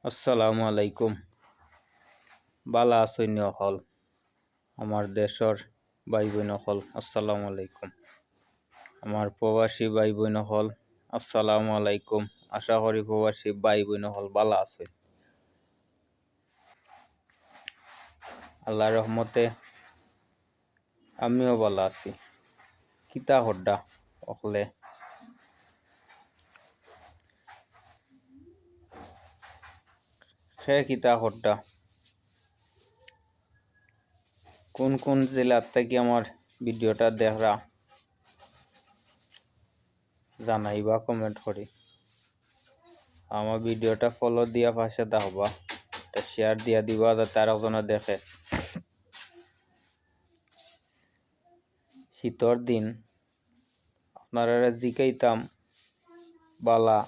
আসসালামু আলাইকুম। বালা আসৈন্য হল আমার দেশর ভাই বোন হল আসসালামু আলাইকুম। আমার প্রবাসী ভাই বোন হল আসসালামু আলাইকুম। আশা করি প্রবাসী ভাই বোন হল বালা আছে। আল্লাহর রহমতে আমিও বালা আছি। কিতা হড্ডা অকলে সে কিতা হড্ডা কোন কোন জেলার থেকে আমার ভিডিওটা দেখরা জানাইবা কমেন্ট করি। আমার ভিডিওটা ফলো দিয়া পাশে দেখবা, শেয়ার দিয়া দিবা যাতে আর একজনে দেখে। শীতর দিন আপনারা জিকাইতাম বালা